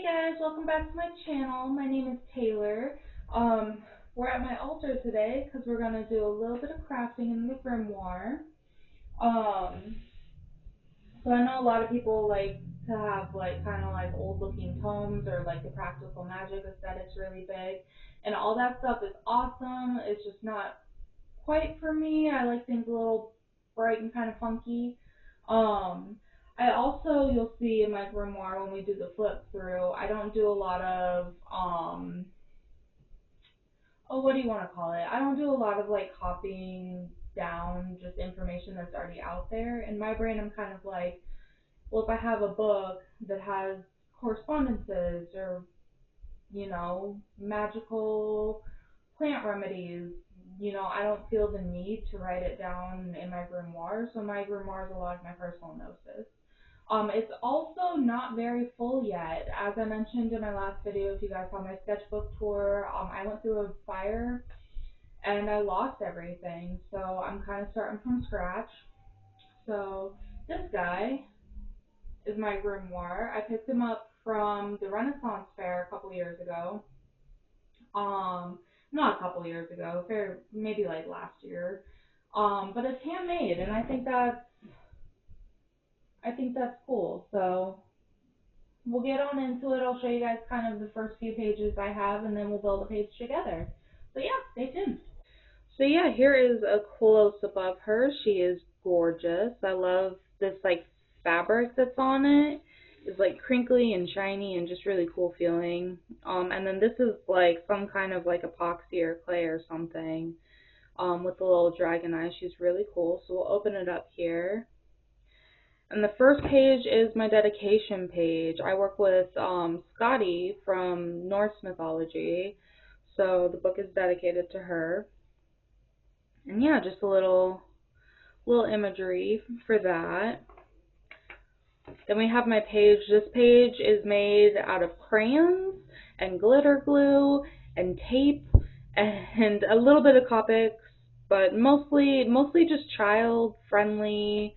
Hey guys, welcome back to my channel. My name is Taylor. We're at my altar today because we're going to do a little bit of crafting in the Grimoire. Um, so I know a lot of people like to have like kind of like old looking tomes or like the practical magic aesthetics really big. And all that stuff is awesome. It's just not quite for me. I like things a little bright and kind of funky. Um, I also, you'll see in my grimoire when we do the flip through, I don't do a lot of, what do you want to call it? I don't do a lot of like copying down just information that's already out there. In my brain, I'm kind of like, well, if I have a book that has correspondences or magical plant remedies, I don't feel the need to write it down in my grimoire. So my grimoire is a lot of my personal notes. It's also not very full yet. As I mentioned in my last video, if you guys saw my sketchbook tour, I went through a fire and I lost everything. So I'm kind of starting from scratch. So this guy is my grimoire. I picked him up from the Renaissance Fair a couple years ago. Not a couple years ago, maybe like last year. But it's handmade, and I think that's cool. So we'll get on into it. I'll show you guys kind of the first few pages I have, and then we'll build a page together. So yeah, stay tuned. So yeah, here is a close-up of her. She is gorgeous. I love this like fabric that's on it. It's like crinkly and shiny and just really cool feeling. And then this is like some kind of like epoxy or clay or something. With the little dragon eyes. She's really cool. So we'll open it up here. And the first page is my dedication page. I work with Scotty from Norse mythology. So the book is dedicated to her. And yeah, just a little imagery for that. Then we have my page. This page is made out of crayons and glitter glue and tape and a little bit of Copics, but mostly just child friendly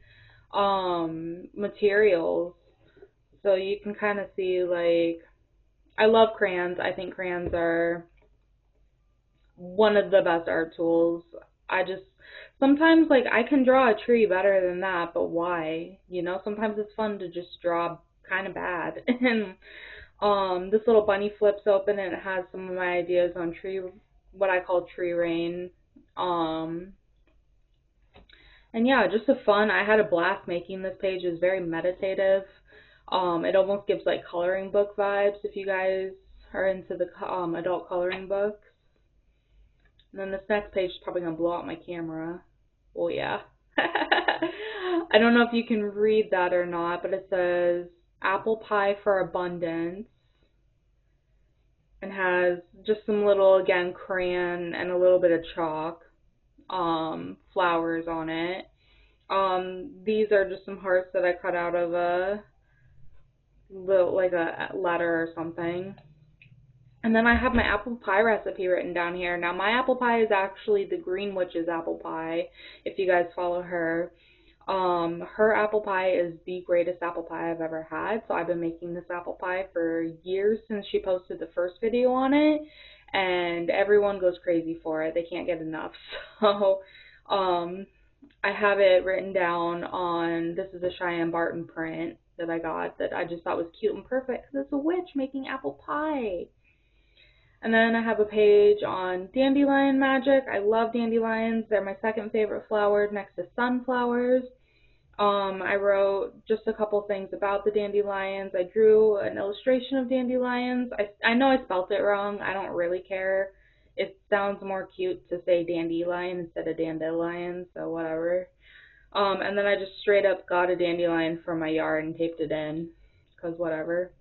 materials. So you can kind of see, like, I love crayons. I think crayons are one of the best art tools. I just sometimes like I can draw a tree better than that, but why? Sometimes it's fun to just draw kind of bad. And this little bunny flips open and it has some of my ideas on what I call tree rain. And yeah, just a fun. I had a blast making this page. It's very meditative. It almost gives like coloring book vibes if you guys are into the adult coloring books. And then this next page is probably going to blow out my camera. Oh, yeah. I don't know if you can read that or not, but it says apple pie for abundance. And has just some little, again, crayon and a little bit of chalk, flowers on it. These are just some hearts that I cut out of like a letter or something. And then I have my apple pie recipe written down here. Now, my apple pie is actually the Green Witch's apple pie, if you guys follow her. Her apple pie is the greatest apple pie I've ever had. So I've been making this apple pie for years since she posted the first video on it. And everyone goes crazy for it. They can't get enough. So, I have it written down on, this is a Cheyenne Barton print that I got that I just thought was cute and perfect because it's a witch making apple pie. And then I have a page on dandelion magic. I love dandelions. They're my second favorite flower next to sunflowers. I wrote just a couple things about the dandelions. I drew an illustration of dandelions. I know I spelt it wrong. I don't really care. It sounds more cute to say dandelion instead of dandelion, so whatever. And then I just straight up got a dandelion from my yard and taped it in, because whatever.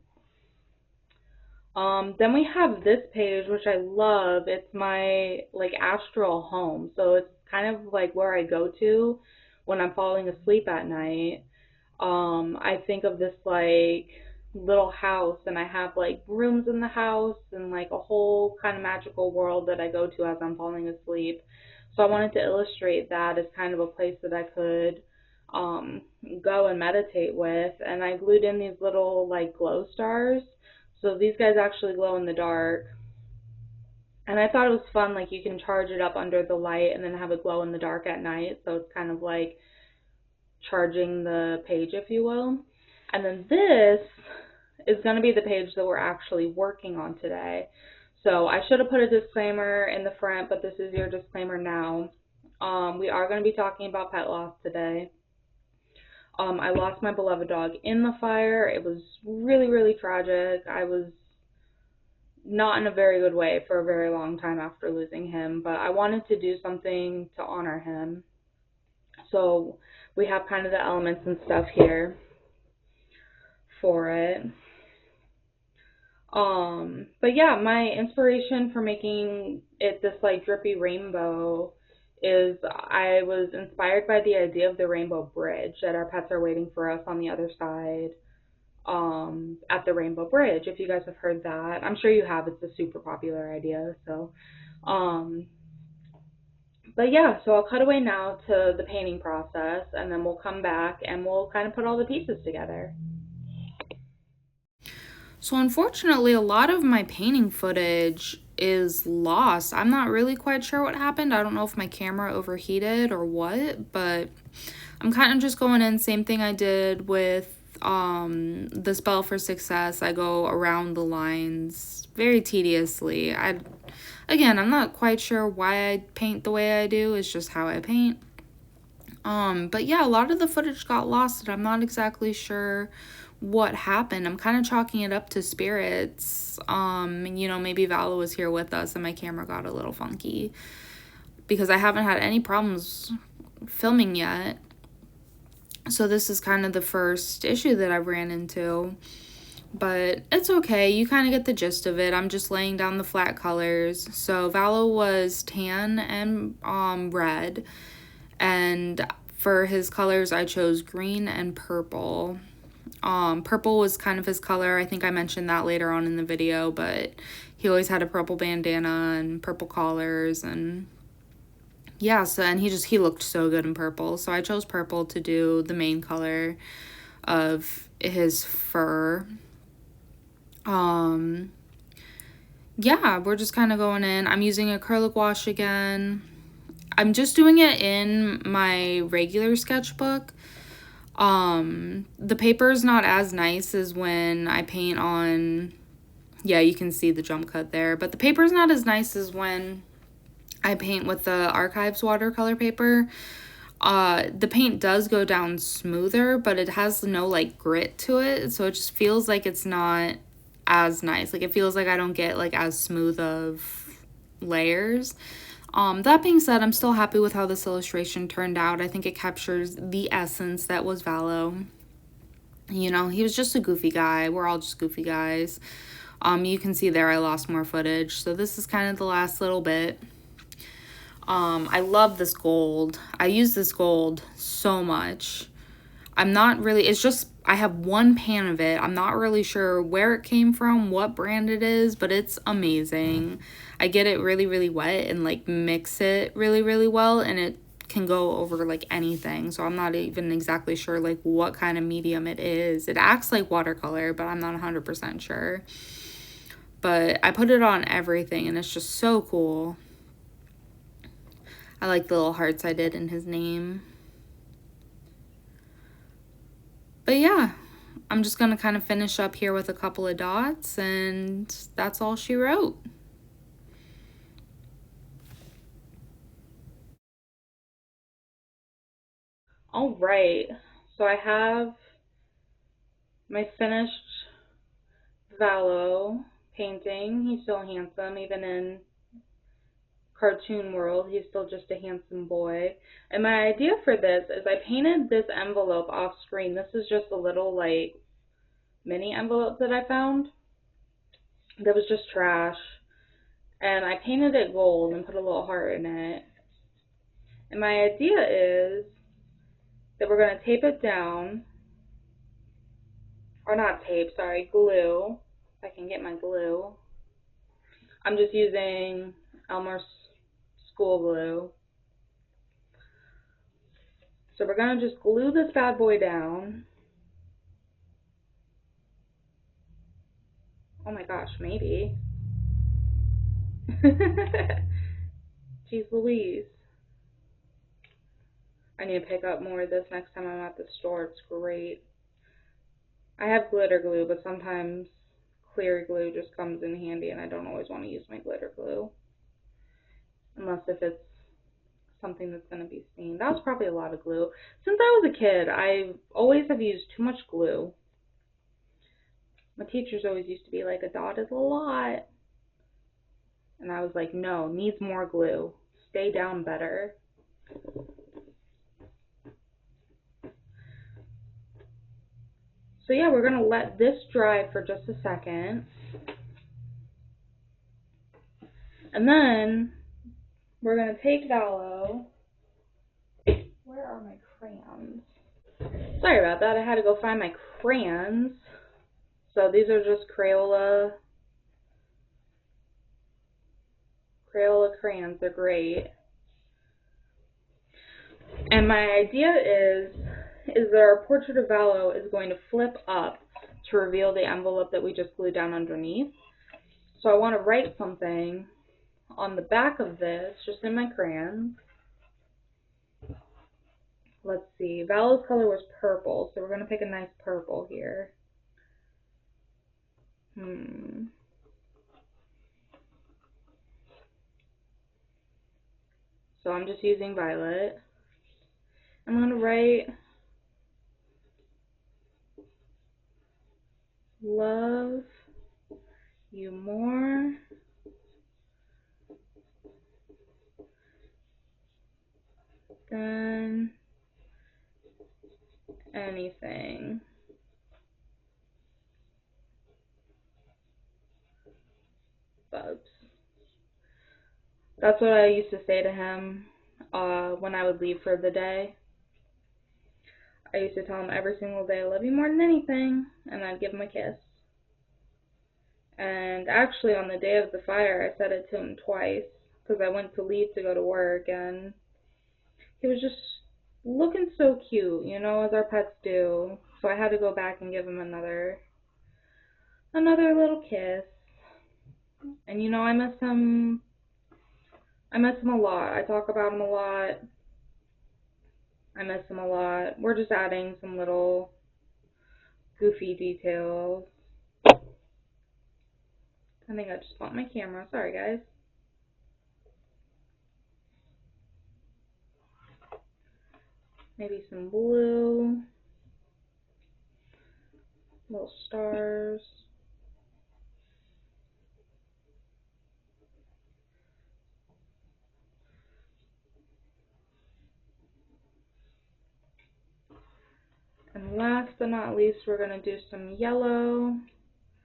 Then we have this page, which I love. It's my, like, astral home. So it's kind of like where I go to when I'm falling asleep at night. I think of this, like, little house, and I have, like, rooms in the house and, like, a whole kind of magical world that I go to as I'm falling asleep. So I wanted to illustrate that as kind of a place that I could go and meditate with. And I glued in these little, like, glow stars. So these guys actually glow in the dark. And I thought it was fun, like you can charge it up under the light and then have it glow in the dark at night. So it's kind of like charging the page, if you will. And then this is going to be the page that we're actually working on today. So I should have put a disclaimer in the front, but this is your disclaimer now. We are going to be talking about pet loss today. I lost my beloved dog in the fire. It was really, really tragic. I was not in a very good way for a very long time after losing him, but I wanted to do something to honor him. So we have kind of the elements and stuff here for it. But yeah, my inspiration for making it this like drippy rainbow is I was inspired by the idea of the rainbow bridge that our pets are waiting for us on the other side at the rainbow bridge. If you guys have heard that, I'm sure you have. It's a super popular idea. So um but yeah, so I'll cut away now to the painting process and then we'll come back and we'll kind of put all the pieces together. So unfortunately, a lot of my painting footage is lost. I'm not really quite sure what happened. I don't know if my camera overheated or what, but I'm kind of just going in, same thing I did with the spell for success. I go around the lines very tediously. I'm not quite sure why I paint the way I do. It's just how I paint. But yeah, a lot of the footage got lost and I'm not exactly sure what happened. I'm kind of chalking it up to spirits. Maybe Vala was here with us and my camera got a little funky because I haven't had any problems filming yet. So this is kind of the first issue that I've ran into. But it's okay. You kind of get the gist of it. I'm just laying down the flat colors. So Vala was tan and red. And for his colors, I chose green and purple. Purple was kind of his color. I think I mentioned that later on in the video, but he always had a purple bandana and purple collars and yeah, so and he looked so good in purple. So I chose purple to do the main color of his fur. Um yeah, we're just kind of going in. I'm using acrylic wash again. I'm just doing it in my regular sketchbook. The paper is not as nice as when I paint on, yeah, you can see the jump cut there, but the paper is not as nice as when I paint with the Archives watercolor paper. The paint does go down smoother, but it has no like grit to it, so it just feels like it's not as nice. Like it feels like I don't get like as smooth of layers. That being said, I'm still happy with how this illustration turned out. I think it captures the essence that was Valo. You know, he was just a goofy guy. We're all just goofy guys. You can see there I lost more footage. So this is kind of the last little bit. I love this gold. I use this gold so much. I'm not really, it's just, I have one pan of it. I'm not really sure where it came from, what brand it is, but it's amazing. I get it really, really wet and like mix it really, really well, and it can go over like anything. So I'm not even exactly sure like what kind of medium it is. It acts like watercolor, but I'm not 100% sure. But I put it on everything and it's just so cool. I like the little hearts I did in his name. But yeah, I'm just going to kind of finish up here with a couple of dots, and that's all she wrote. All right, so I have my finished Valo painting. He's still handsome, even in cartoon world. He's still just a handsome boy. And my idea for this is I painted this envelope off screen. This is just a little like mini envelope that I found that was just trash. And I painted it gold and put a little heart in it. And my idea is that we're going to tape it down, or not tape, sorry, glue. If I can get my glue. I'm just using Elmer's school glue. So we're going to just glue this bad boy down. Oh my gosh, maybe. Jeez Louise. I need to pick up more of this next time I'm at the store. It's great. I have glitter glue, but sometimes clear glue just comes in handy and I don't always want to use my glitter glue. Unless if it's something that's going to be seen. That was probably a lot of glue. Since I was a kid, I always have used too much glue. My teachers always used to be like, a dot is a lot. And I was like, no, needs more glue. Stay down better. So yeah, we're going to let this dry for just a second. And then we're going to take Valo. Where are my crayons? Sorry about that. I had to go find my crayons. So these are just Crayola crayons. They're great. And my idea is that our portrait of Valo is going to flip up to reveal the envelope that we just glued down underneath. So I want to write something on the back of this, just in my crayons. Let's see. Valo's color was purple, so we're going to pick a nice purple here. So I'm just using violet. I'm going to write love you more than anything. Bubs. That's what I used to say to him when I would leave for the day. I used to tell him every single day, I love you more than anything, and I'd give him a kiss. And actually, on the day of the fire, I said it to him twice because I went to leave to go to work, and he was just looking so cute, as our pets do. So I had to go back and give him another little kiss. And I miss him. I miss him a lot. I talk about him a lot. I miss him a lot. We're just adding some little goofy details. I think I just bumped my camera. Sorry, guys. Maybe some blue. Little stars. And last but not least, we're going to do some yellow.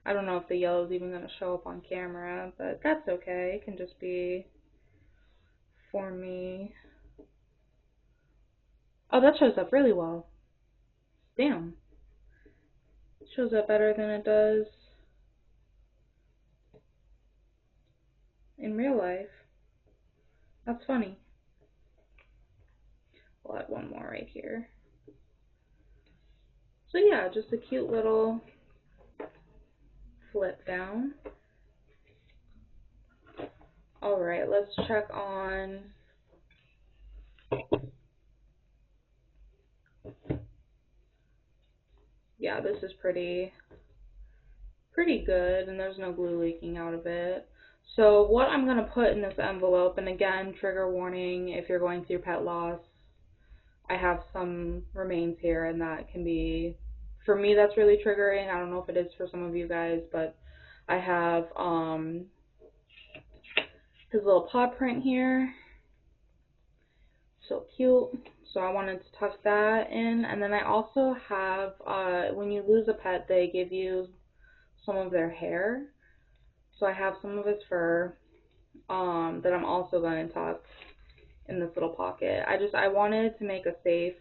I don't know if the yellow is even going to show up on camera, but that's okay. It can just be for me. Oh, that shows up really well. Damn. It shows up better than it does in real life. That's funny. We'll add one more right here. So yeah, just a cute little flip down. Alright, let's check on yeah, this is pretty good, and there's no glue leaking out of it. So what I'm going to put in this envelope, and again, trigger warning if you're going through pet loss, I have some remains here, and that can be, for me, that's really triggering. I don't know if it is for some of you guys, but I have his little paw print here. So cute. So I wanted to tuck that in. And then I also have, when you lose a pet, they give you some of their hair. So I have some of his fur that I'm also going to tuck in this little pocket. I wanted to make a safe,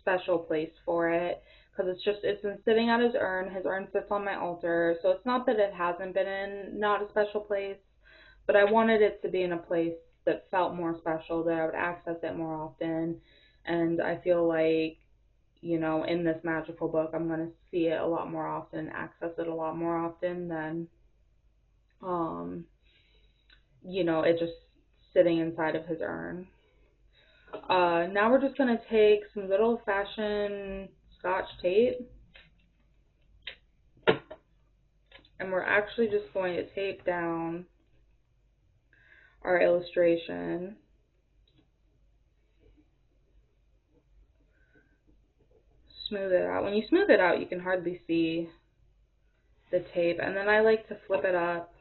special place for it because it's been sitting at his urn. His urn sits on my altar. So it's not that it hasn't been in not a special place, but I wanted it to be in a place that felt more special, that I would access it more often. And I feel like in this magical book, I'm going to see it a lot more often, access it a lot more often than, um, it just sitting inside of his urn. Now we're just going to take some good old fashioned Scotch tape, and we're actually just going to tape down our illustration. Smooth it out. When you smooth it out, you can hardly see the tape. And then I like to flip it up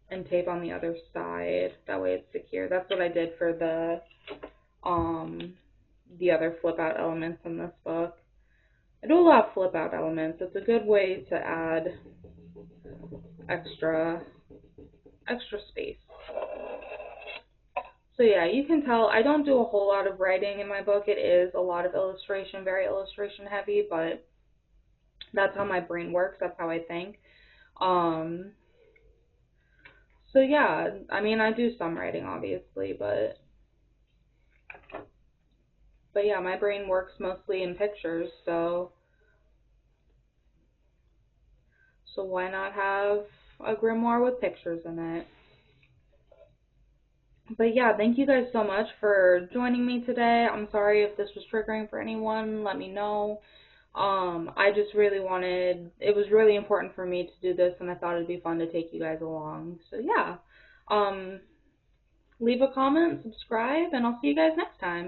and tape on the other side. That way it's secure. That's what I did for um the other flip out elements in this book. I do a lot of flip out elements. It's a good way to add extra space. So yeah, you can tell I don't do a whole lot of writing in my book. It is a lot of illustration, very illustration heavy, but that's how my brain works. That's how I think. Um, so yeah, I mean, I do some writing obviously, but yeah, my brain works mostly in pictures, so why not have a grimoire with pictures in it? But yeah, thank you guys so much for joining me today. I'm sorry if this was triggering for anyone. Let me know. I just really wanted, it was really important for me to do this, and I thought it'd be fun to take you guys along. So yeah, um, leave a comment, subscribe, and I'll see you guys next time.